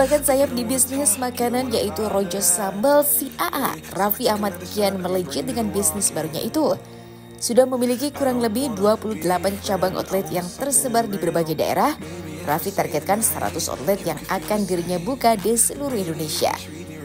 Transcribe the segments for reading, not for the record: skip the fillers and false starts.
merupakan sayap di bisnis makanan yaitu Rojo Sambal si AA, Raffi Ahmad kian melejit dengan bisnis barunya itu. Sudah memiliki kurang lebih 28 cabang outlet yang tersebar di berbagai daerah, Raffi targetkan 100 outlet yang akan dirinya buka di seluruh Indonesia.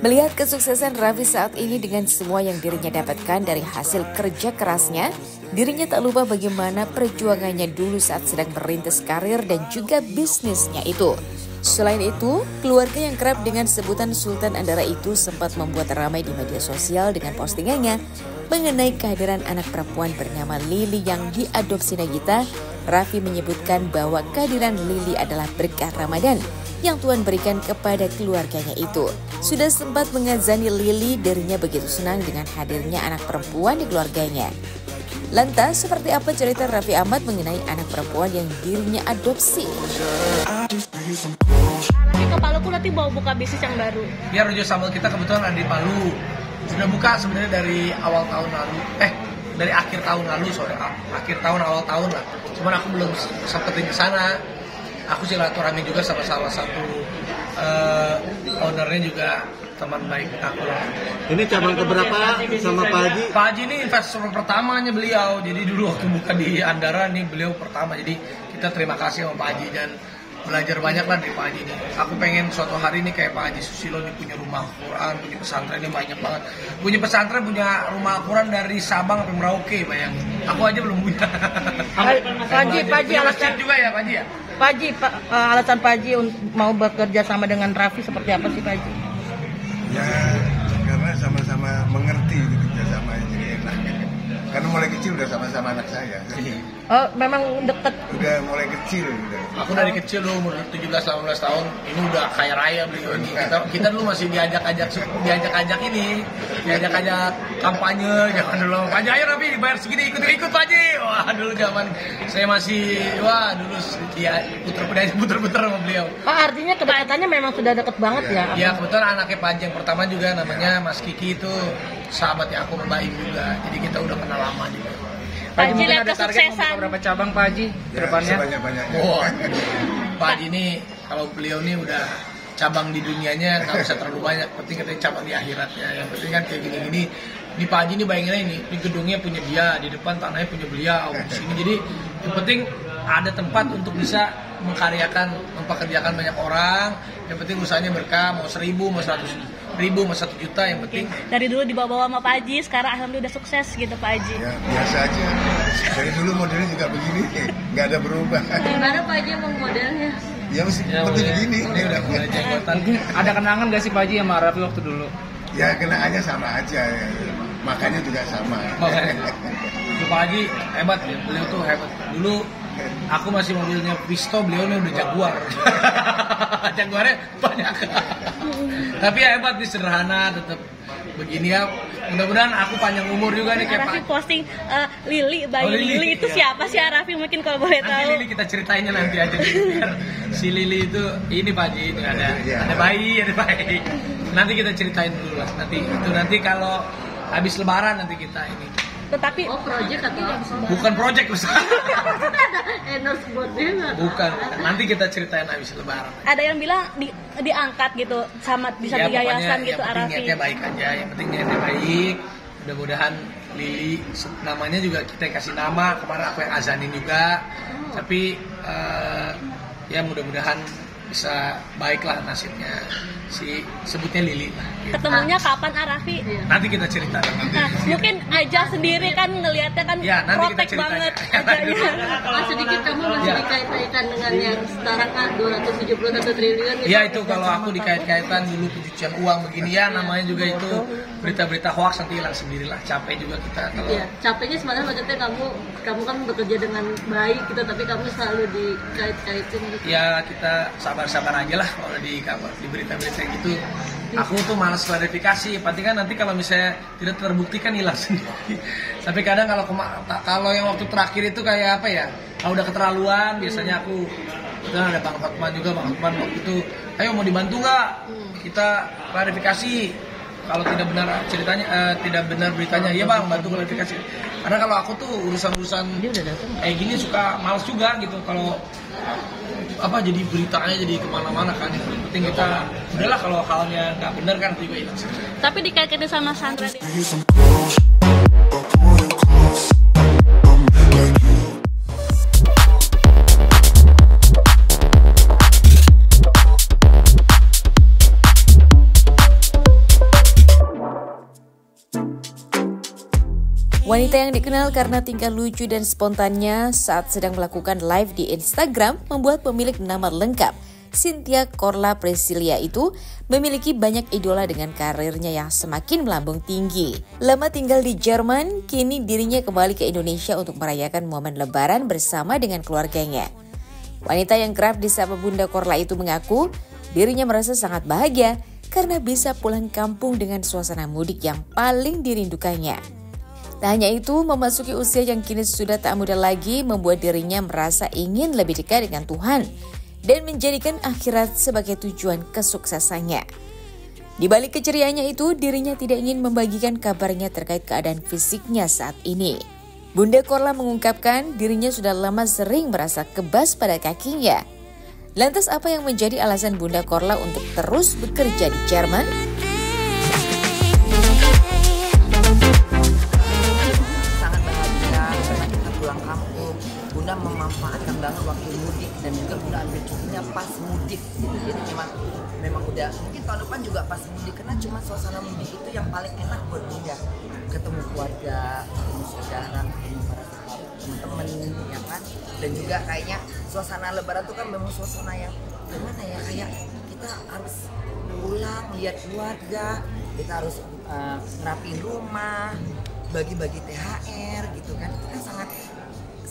Melihat kesuksesan Raffi saat ini dengan semua yang dirinya dapatkan dari hasil kerja kerasnya, dirinya tak lupa bagaimana perjuangannya dulu saat sedang merintis karir dan juga bisnisnya itu. Selain itu, keluarga yang kerap dengan sebutan Sultan Andara itu sempat membuat ramai di media sosial dengan postingannya mengenai kehadiran anak perempuan bernama Lili yang diadopsi Nagita. Raffi menyebutkan bahwa kehadiran Lili adalah berkah Ramadan yang Tuhan berikan kepada keluarganya itu. Sudah sempat mengazani Lili, dirinya begitu senang dengan hadirnya anak perempuan di keluarganya. Lantas, seperti apa cerita Raffi Ahmad mengenai anak perempuan yang dirinya adopsi? Nanti ke Palu pun nanti mau buka bisnis yang baru. Ya, Rojo Sambal kita kebetulan ada di Palu. Sudah buka sebenarnya dari awal tahun lalu. Dari akhir tahun lalu, akhir tahun awal tahun lah. Cuman aku belum sempetin ke sana. Aku silaturahmi juga sama salah satu ownernya juga teman baik aku lah. Ini cabang keberapa sama Pak Haji? Pak Haji ini investor pertamanya beliau. Jadi dulu waktu buka di Andara nih beliau pertama. Jadi kita terima kasih sama Pak Haji dan belajar banyak lah dari Pak Haji ini. Aku pengen suatu hari ini kayak Pak Haji Susilo nih punya rumah Al-Quran, punya pesantren ini banyak banget. Punya pesantren, punya rumah Al-Quran dari Sabang sampai Merauke, bayangin. Aku aja belum punya. Pak Haji alasan juga ya Pak Haji ya? Pak Haji, alasan Pak Haji mau bekerja sama dengan Raffi seperti apa sih Pak Haji? Ya, karena sama-sama mengerti kerja sama jadi enak. Karena mulai kecil udah sama-sama anak saya. Oh, memang deket. Udah mulai kecil. Aku dari kecil dulu umur 17-18 tahun ini udah kaya raya beliau ini. Kita dulu masih diajak-ajak ini, diajak-ajak kampanye jangan dulu. Pak Haji ayo Raffi dibayar segini ikut Pak Haji. Wah dulu zaman saya masih dulu ya puter-puter sama beliau. Pak, artinya kedekatannya memang sudah deket banget ya? Ya kebetulan anaknya Pak Haji yang pertama juga namanya Mas Kiki itu sahabatnya aku baik juga. Jadi kita udah kenal lama juga. Pak Haji lihat kesuksesan. Berapa cabang Pak Haji ke depannya? Banyak-banyaknya. Wah, Pak Haji ini kalau beliau ini udah cabang di dunianya nggak usah terlalu banyak. Penting katanya cabang di akhiratnya. Yang penting kan kayak gini-gini. Di Pak Haji ini bayanginnya ini gedungnya punya dia, di depan tanahnya punya beliau. Di sini jadi yang penting ada tempat untuk bisa mempekerjakan banyak orang. Yang penting usahanya berkah, mau 1.000, mau 100.000, mau 1 juta, yang penting. Dari dulu dibawa-bawa sama Pak Haji, sekarang alhamdulillah udah sukses gitu Pak Haji. Ya biasa aja. Dari dulu modelnya juga begini, nggak ada berubah. Gimana Pak Haji emang modelnya? Ya mesti seperti begini. Ini udah mulai jenggotan. Ada kenangan gak sih Pak Haji sama Raffi waktu dulu? Ya kenaannya sama aja. Makanya juga sama. Pak Haji hebat ya, beliau tuh hebat. Dulu aku masih mobilnya Visto, beliau ini udah Jaguar. Jaguarnya banyak. Tapi ya hebat nih, sederhana, tetap begini ya. Mudah-mudahan aku panjang umur juga nih kayak Pak. Raffi posting Lili, bayi Lili itu ya. Siapa sih Raffi mungkin kalau boleh Nanti tahu? Lili kita ceritainnya nanti aja. Biar si Lili itu ini Pak Haji, ini ada bayi. Nanti kita ceritain dulu lah. Nanti kalau habis Lebaran nanti kita ini. Tetapi Project atau Bukan project Ustaz. endorse buat dia? Bukan. Nanti kita ceritain habis Lebaran. ada yang bilang diangkat gitu sama bisa Ya, di yayasan pokoknya gitu yang penting Raffi. niatnya baik aja. Yang penting niatnya baik. Mudah-mudahan Lili namanya juga kita kasih nama. Kemarin aku yang azanin juga. Tapi ya mudah-mudahan bisa baiklah nasibnya. Sebutnya Lili lah. Gitu. Ketemunya kapan Raffi? Nanti kita cerita. Nah, mungkin Aja sendiri kan ngelihatnya kan Ya, nanti kita protek ceritain. banget Ajanya. Sedikit kamu masih Ya. dikait-kaitan dengan yang sekarang kan 271 triliun Ya itu kalau aku dikait-kaitan dulu pencucian uang begini ya, namanya juga itu berita-berita hoax, nanti hilang sendirilah. Capek juga kita kalau. Iya, capeknya sebenarnya maksudnya kamu kan bekerja dengan baik gitu, tapi kamu selalu dikait-kaitin gitu. Ya kita sabar-sabar aja lah kalau di berita-berita gitu. Aku tuh malas klarifikasi, penting kan nanti kalau misalnya tidak terbukti kan hilang sendiri. Tapi kadang kalau yang waktu terakhir itu kayak apa ya, kalau udah keterlaluan biasanya aku udah ada Bang Hotman waktu itu, ayo mau dibantu nggak? Kita klarifikasi. kalau tidak benar ceritanya, tidak benar beritanya, ya bang bantu klarifikasi. Karena kalau aku tuh urusan-urusan kayak gini suka males juga gitu. Kalau jadi beritanya jadi kemana-mana kan. Yang penting kita udahlah, kalau halnya nggak benar kan tiba hilang. Tapi dikaitkan sama Sandra. Wanita yang dikenal karena tingkah lucu dan spontannya saat sedang melakukan live di Instagram membuat pemilik nama lengkap Cynthia Corla Priscilia itu memiliki banyak idola dengan karirnya yang semakin melambung tinggi. Lama tinggal di Jerman, kini dirinya kembali ke Indonesia untuk merayakan momen Lebaran bersama dengan keluarganya. Wanita yang kerap disapa Bunda Corla itu mengaku dirinya merasa sangat bahagia karena bisa pulang kampung dengan suasana mudik yang paling dirindukannya. Tak hanya itu, memasuki usia yang kini sudah tak muda lagi membuat dirinya merasa ingin lebih dekat dengan Tuhan dan menjadikan akhirat sebagai tujuan kesuksesannya. Di balik keceriaannya itu, dirinya tidak ingin membagikan kabarnya terkait keadaan fisiknya saat ini. Bunda Corla mengungkapkan dirinya sudah lama sering merasa kebas pada kakinya. Lantas apa yang menjadi alasan Bunda Corla untuk terus bekerja di Jerman? Bunda memanfaatkan banget waktu mudik dan juga Bunda ambil cutinya pas mudik gitu. Jadi memang udah mungkin tahun depan juga pas mudik, karena cuma suasana mudik itu yang paling enak buat Bunda. Ketemu keluarga, ketemu saudara, ketemu para teman-teman ya kan. Dan juga kayaknya suasana Lebaran itu kan memang suasana yang gimana ya, kayak kita harus pulang lihat keluarga, kita harus ngerapiin rumah, bagi-bagi THR gitu kan. Itu kan sangat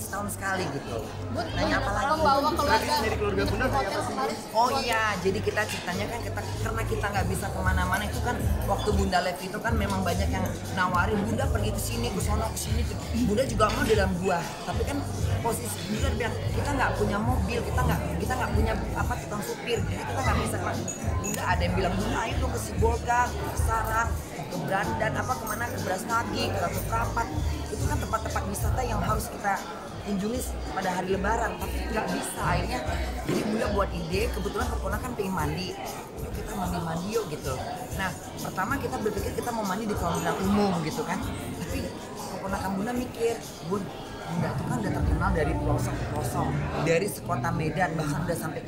setahun sekali gitu. Nanya apa lagi? Dari keluarga Bunda kayak apa sih? Oh iya, jadi kita ceritanya kan karena kita nggak bisa kemana-mana itu kan, waktu Bunda live itu kan memang banyak yang nawarin Bunda pergi ke sini, ke sono, ke sini. Bunda juga mau di dalam gua, tapi kan posisi Bunda bilang kita nggak punya mobil, kita nggak punya tukang supir, jadi kita nggak bisa. Bunda ada yang bilang Bunda ayo dong ke Sibolga, ke Sarang, ke Brandan, kemana, ke Brastagi, ke Ratu Prapat. Itu kan tempat-tempat wisata yang harus kita kunjungi pada hari Lebaran, tapi nggak bisa akhirnya. Jadi Bunda buat ide, kebetulan keponakan pengen mandi, yuk kita mandi yuk gitu. Nah pertama kita berpikir kita mau mandi di kolam renang umum gitu kan, tapi keponakan Bunda mikir, Bunda itu kan udah terkenal dari pelosok ke pelosok, dari sekota Medan, bahkan udah sampai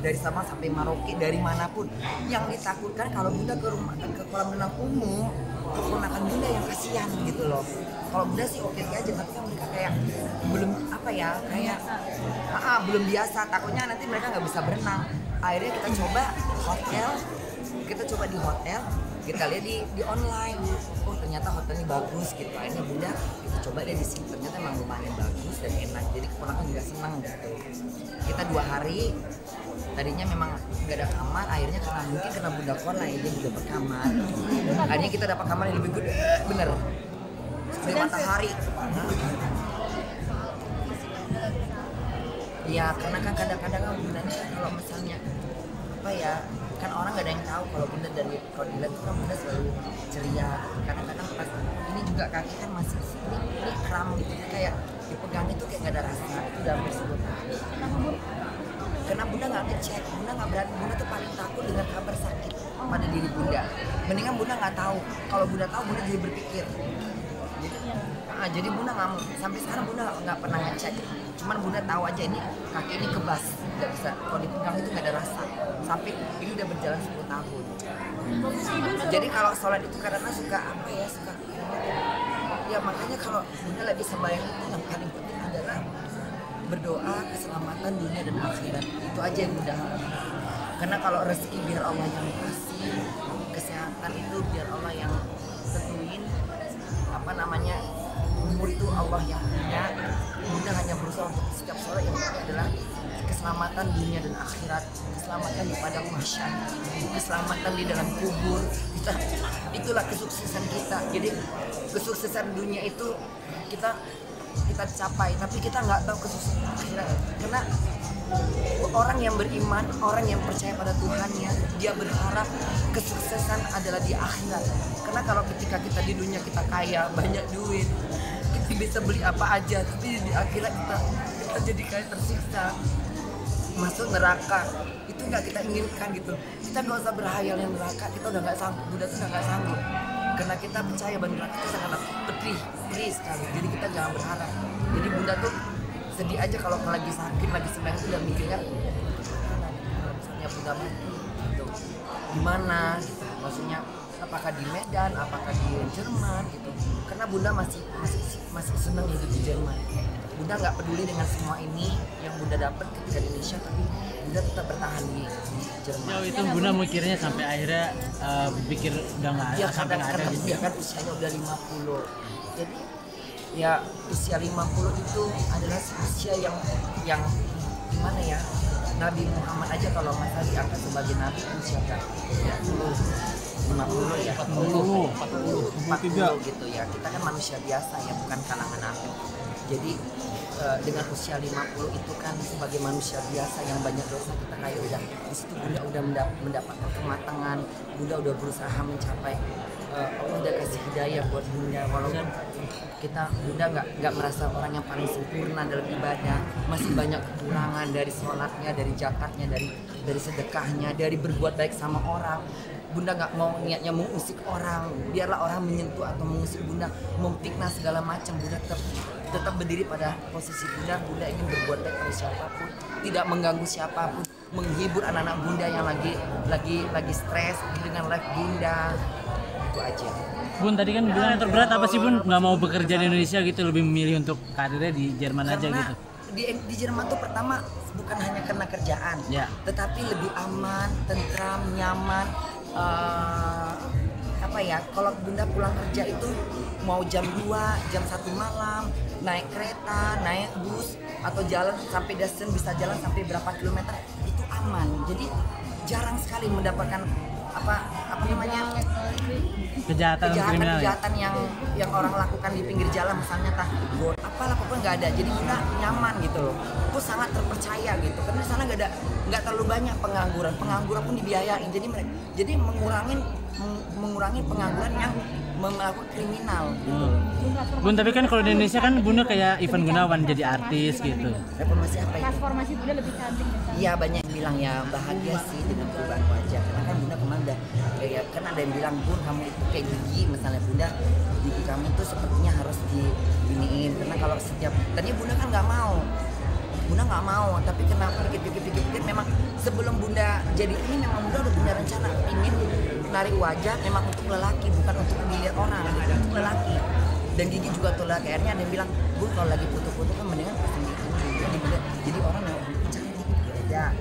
dari Sabang sampai Merauke, dari manapun. Yang ditakutkan kalau Bunda ke kolam renang umum, keponakan Bunda yang kasihan gitu loh. Kalau Bunda sih oke aja, tapi kan mereka kayak belum belum biasa, takutnya nanti mereka nggak bisa berenang. Akhirnya kita coba di hotel, kita lihat di online, oh ternyata hotelnya bagus gitu. Akhirnya Bunda kita coba deh di sini, ternyata emang lumayan bagus dan enak, jadi keponakan juga senang gitu. Kita 2 hari, tadinya memang nggak ada kamar, akhirnya karena Bunda Corla dia juga berkamar. Akhirnya kita dapat kamar yang lebih gede, bener. Dari matahari. Ya karena kan kadang-kadang Bunda ini kan kalau misalnya kan orang nggak ada yang tahu kalau Bunda dari kalau dilihat itu kan Bunda selalu ceria. Kadang-kadang pas ini juga kaki kan masih ini kram gitu, kayak dipegang itu kayak nggak ada rasa, itu udah hampir 10 tahun. Karena Bunda nggak ngecek, Bunda nggak berani, Bunda tuh paling takut dengan kabar sakit pada diri Bunda. Mendingan Bunda nggak tahu, kalau Bunda tahu Bunda jadi berpikir. Jadi Bunda nggak mau, sampai sekarang Bunda nggak pernah ngecek, cuman Bunda tahu aja ini kaki ini kebas, nggak bisa, kalau dipegang itu nggak ada rasa, sampai ini udah berjalan 10 tahun. Jadi kalau sholat itu karena suka ya makanya kalau Bunda lagi sembahyang itu yang paling penting adalah berdoa keselamatan dunia dan akhirat, itu aja yang Bunda harapkan. Karena kalau rezeki biar Allah yang kasih, kesehatan itu biar Allah yang tentuin, umur itu Allah yang punya. Bunda hanya berusaha untuk setiap sholat yang penting adalah keselamatan dunia dan akhirat, keselamatan di padang mahsyar, keselamatan di dalam kubur. Itulah kesuksesan kita. Jadi kesuksesan dunia itu kita kita capai, tapi kita nggak tahu kesusahan akhirat. Karena orang yang beriman, orang yang percaya pada Tuhannya, dia berharap kesuksesan adalah di akhirat. Karena kalau ketika kita di dunia kita kaya, banyak duit, kita bisa beli apa aja, tapi di akhirat kita jadi kayak tersiksa, masuk neraka. Itu nggak kita inginkan gitu. Kita nggak usah berhayal yang neraka, kita udah nggak sanggup, Bunda tuh udah nggak sanggup. Karena kita percaya bahwa neraka itu sangat pedih sekali. Jadi kita jangan berharap. Jadi Bunda tuh sedih aja kalau lagi sakit, lagi senang, udah mikirnya misalnya Bunda mati gitu. Gimana gitu. Maksudnya apakah di Medan, apakah di Jerman gitu. Karena Bunda masih senang hidup di Jerman. Bunda nggak peduli dengan semua ini yang Bunda dapat ketika di Indonesia, tapi Bunda tetap bertahan di Jerman. Jauh itu Bunda mikirnya sampai akhirnya pikir udah nggak ada, sampai nggak ada gitu. Dia kan usianya udah 50. Jadi ya usia 50 itu adalah usia yang gimana ya, Nabi Muhammad aja kalau masa diangkat sebagai Nabi usia berapa? 50 ya, 40 gitu ya. Kita kan manusia biasa ya, bukan kalangan Nabi. Jadi dengan usia 50 itu kan sebagai manusia biasa yang banyak dosa, kita kayak udah di situ Bunda udah mendapatkan kematangan, Bunda udah berusaha mencapai, Allah udah kasih hidayah buat Bunda, walaupun Bunda nggak merasa orang yang paling sempurna dalam ibadah, masih banyak kekurangan dari sholatnya, dari zakatnya, dari sedekahnya, dari berbuat baik sama orang. Bunda nggak mau niatnya mengusik orang, biarlah orang menyentuh atau mengusik Bunda, memfitnah segala macam. Bunda tetap berdiri pada posisi Bunda. Bunda ingin berbuat baik pada siapapun, tidak mengganggu siapapun, menghibur anak-anak Bunda yang lagi stres dengan live Bunda. Itu aja. Bun, tadi kan bilang yang terberat apa sih Bun? Nggak mau bekerja di Indonesia gitu, lebih memilih untuk karirnya di Jerman aja gitu. Di Jerman tuh pertama bukan hanya karena kerjaan, tetapi lebih aman, tentram, nyaman. Kalau Bunda pulang kerja itu mau jam 2, jam 1 malam, naik kereta, naik bus, atau jalan sampai Dresden, bisa jalan sampai berapa kilometer, itu aman. Jadi jarang sekali mendapatkan kejahatan yang orang lakukan di pinggir jalan, misalnya apapun nggak ada. Jadi Bunda nyaman gitu loh. Aku sangat terpercaya gitu, karena di sana nggak terlalu banyak pengangguran pun dibiayain. Jadi mengurangi pengangguran yang melakukan kriminal gitu. Bun, tapi kan kalau di Indonesia kan Bunda kayak Ivan Gunawan jadi artis gitu. Reformasi apa itu? Transformasi Bunda lebih cantik. Iya, banyak yang bilang ya bahagia sih dengan perubahan wajah. Karena kan Bunda kemarin udah kan ada yang bilang, Bun kamu itu kayak gigi, misalnya Bunda gigi kamu tuh sepertinya harus diginiin. Karena kalau tadinya Bunda kan nggak mau, tapi kenapa pikir memang sebelum Bunda jadi ini memang Bunda udah punya rencana ingin menarik wajah memang untuk lelaki, bukan untuk dilihat orang, untuk lelaki. Dan gigi juga tuh lelaki. Akhirnya ada yang bilang, Bun kalau lagi foto-foto kan mendingan pasang gigi. Jadi orang yang cantik beda.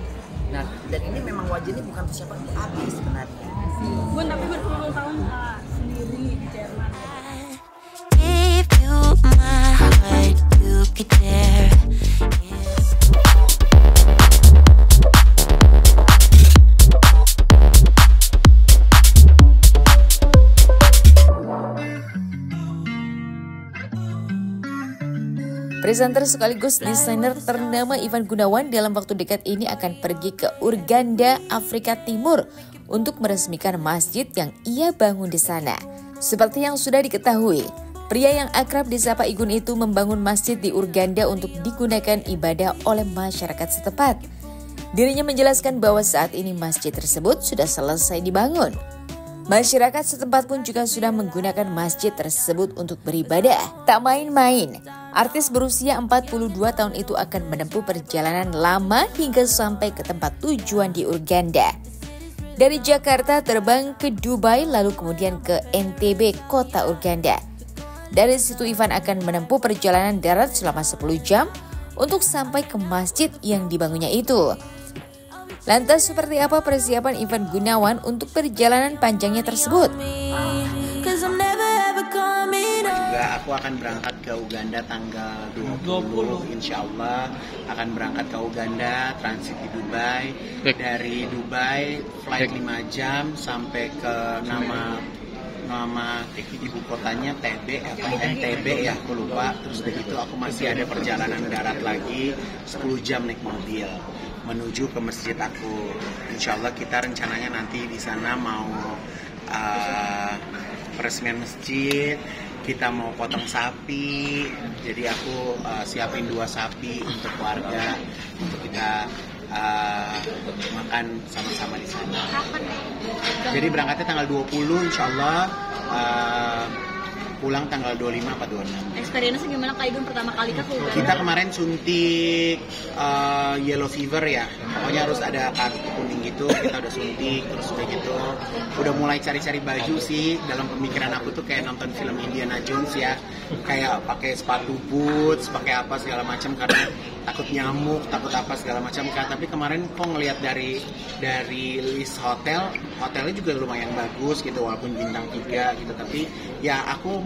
Nah, dan ini memang wajah ini bukan siapa itu Abi sebenarnya. Bun, tapi berulang tahun sendiri di Jerman. Give you my heart, you could dare. Presenter sekaligus desainer ternama Ivan Gunawan dalam waktu dekat ini akan pergi ke Uganda, Afrika Timur untuk meresmikan masjid yang ia bangun di sana. Seperti yang sudah diketahui, pria yang akrab disapa Igun itu membangun masjid di Uganda untuk digunakan ibadah oleh masyarakat setempat. Dirinya menjelaskan bahwa saat ini masjid tersebut sudah selesai dibangun. Masyarakat setempat pun juga sudah menggunakan masjid tersebut untuk beribadah. Tak main-main, artis berusia 42 tahun itu akan menempuh perjalanan lama hingga sampai ke tempat tujuan di Uganda. Dari Jakarta terbang ke Dubai lalu kemudian ke Entebbe, kota Uganda. Dari situ Ivan akan menempuh perjalanan darat selama 10 jam untuk sampai ke masjid yang dibangunnya itu. Lantas seperti apa persiapan Ivan Gunawan untuk perjalanan panjangnya tersebut? Juga aku akan berangkat ke Uganda tanggal 20. Insya Allah akan berangkat ke Uganda, transit di Dubai. Dari Dubai flight 5 jam sampai ke nama nama ibu kotanya TB ya, aku lupa. Terus begitu aku masih ada perjalanan darat lagi 10 jam naik mobil menuju ke masjid aku. Insya Allah kita rencananya nanti di sana mau peresmian masjid, kita mau potong sapi. Jadi aku siapin 2 sapi untuk keluarga untuk kita makan sama-sama di sana. Jadi berangkatnya tanggal 20 insya Allah, pulang tanggal 25 atau 26. Experience gimana Kak Igun pertama kali ke Uganda? Kita kemarin suntik yellow fever ya, pokoknya harus ada kartu kuning gitu, kita udah suntik, terus udah gitu udah mulai cari-cari baju sih. Dalam pemikiran aku tuh kayak nonton film Indiana Jones ya, kayak pakai sepatu boots, pakai apa segala macam karena takut nyamuk, takut apa segala macam kan. Tapi kemarin kok ngelihat dari list hotelnya juga lumayan bagus gitu, walaupun bintang 3 gitu. Tapi ya aku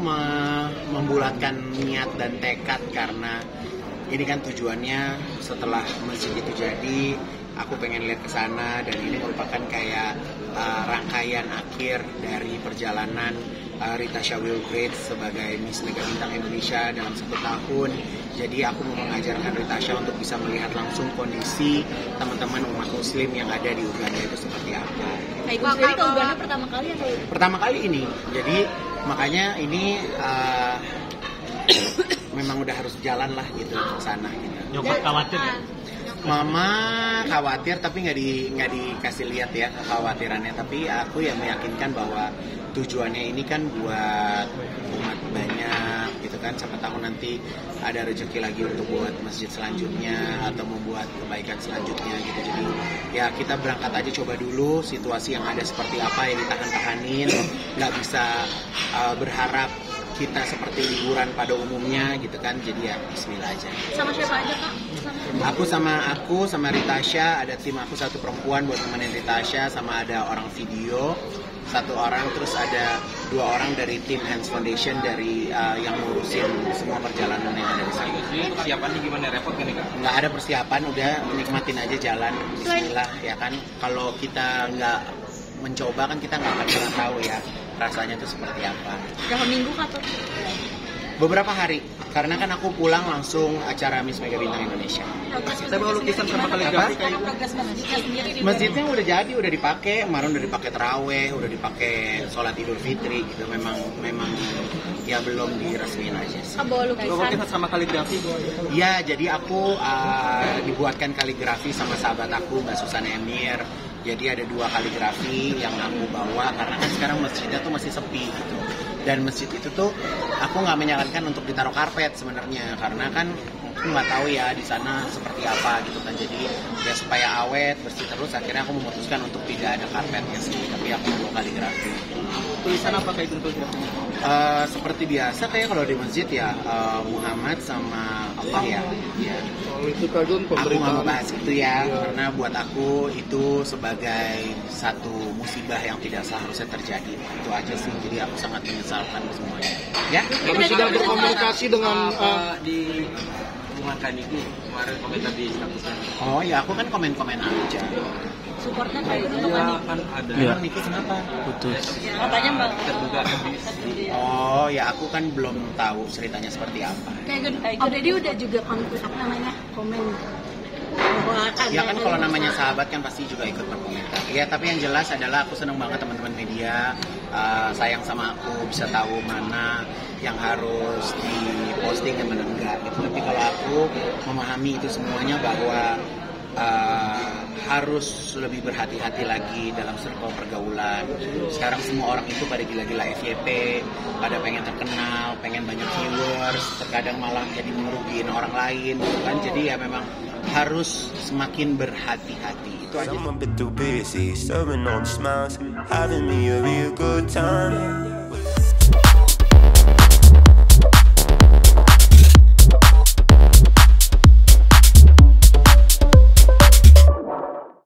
membulatkan niat dan tekad karena ini kan tujuannya setelah masjid itu jadi, aku pengen lihat ke sana, dan ini merupakan kayak rangkaian akhir dari perjalanan Ritasha Wilgrade sebagai Miss Mega Bintang Indonesia dalam 1 tahun. Jadi aku mau mengajarkan Ritasha untuk bisa melihat langsung kondisi teman-teman umat muslim yang ada di Uganda itu seperti apa. Kak Igun sendiri ke Uganda pertama kali atau? Pertama kali ini, jadi makanya ini memang udah harus jalan lah gitu ke sana gitu. Nyokap khawatir ya? Mama khawatir tapi nggak dikasih lihat ya kekhawatirannya. Tapi aku yang meyakinkan bahwa tujuannya ini kan buat umat banyak gitu kan. Siapa tahu nanti ada rezeki lagi untuk buat masjid selanjutnya atau membuat kebaikan selanjutnya gitu. Jadi ya kita berangkat aja, coba dulu situasi yang ada seperti apa, yang ditahan-tahanin. Nggak bisa berharap kita seperti liburan pada umumnya gitu kan. Jadi ya bismillah aja. Sama siapa aja Kak? Aku sama Ritasha, ada tim aku 1 perempuan buat temenin Ritasha, sama ada orang video 1 orang, terus ada 2 orang dari tim Hands Foundation dari yang ngurusin semua perjalanan yang ada di sana. Persiapannya gimana, repot kan nih Kak? Nggak ada persiapan, udah nikmatin aja jalan, bismillah ya kan. Kalau kita nggak mencoba kan kita nggak akan pernah tahu ya rasanya itu seperti apa. Berapa minggu Kak? Beberapa hari, karena kan aku pulang langsung acara Miss Mega Bintang Indonesia. Saya bawa lukisan sama kaligrafi. Masjidnya udah jadi, udah dipakai, kemarin udah dipakai terawih, udah dipakai sholat Idul Fitri gitu. Memang ya belum diresmiin aja sih. Bawa lukisan sama kaligrafi. Iya, jadi aku dibuatkan kaligrafi sama sahabat aku Mbak Susan Emir. Jadi ada 2 kaligrafi yang aku bawa karena kan sekarang masjidnya tuh masih sepi gitu. Dan masjid itu tuh aku nggak menyarankan untuk ditaruh karpet sebenarnya, karena kan aku nggak tahu ya di sana seperti apa gitu kan. Jadi ya supaya awet bersih terus, akhirnya aku memutuskan untuk tidak ada karpetnya sih, tapi aku mau kaligrafi. Tulisan apa kayak itu kaligrafinya? Seperti biasa kayak kalau di masjid ya Muhammad sama Allah ya. Itu Kak, aku nggak mau bahas itu ya, karena buat aku itu sebagai satu musibah yang tidak seharusnya terjadi. Itu aja sih, jadi aku sangat menyesalkan semuanya. Ya. Tapi sudah berkomunikasi dengan di hubungan Kak Niku kemarin komentar di statusnya. Oh ya, aku kan komen-komen aja. Supportnya Kak Igun Iya kan ada. Emang Niku kenapa? Putus. Katanya Mbak. Terduga habis. Oh ya, aku kan belum tahu ceritanya seperti apa. Kak Igun, Dedi udah juga komen. Ya kan kalau namanya sahabat kan pasti juga ikut berkomentar. Ya tapi yang jelas adalah aku seneng banget teman-teman media sayang sama aku, bisa tahu mana yang harus diposting dan mana enggak gitu. Tapi kalau aku memahami itu semuanya bahwa harus lebih berhati-hati lagi dalam circle pergaulan. Sekarang semua orang itu pada gila-gila FYP, pada pengen terkenal, pengen banyak viewers, terkadang malah jadi merugiin orang lain kan. Jadi ya memang harus semakin berhati-hati. Itu aja. I'm a bit too busy, serving on smiles, having me a real good time.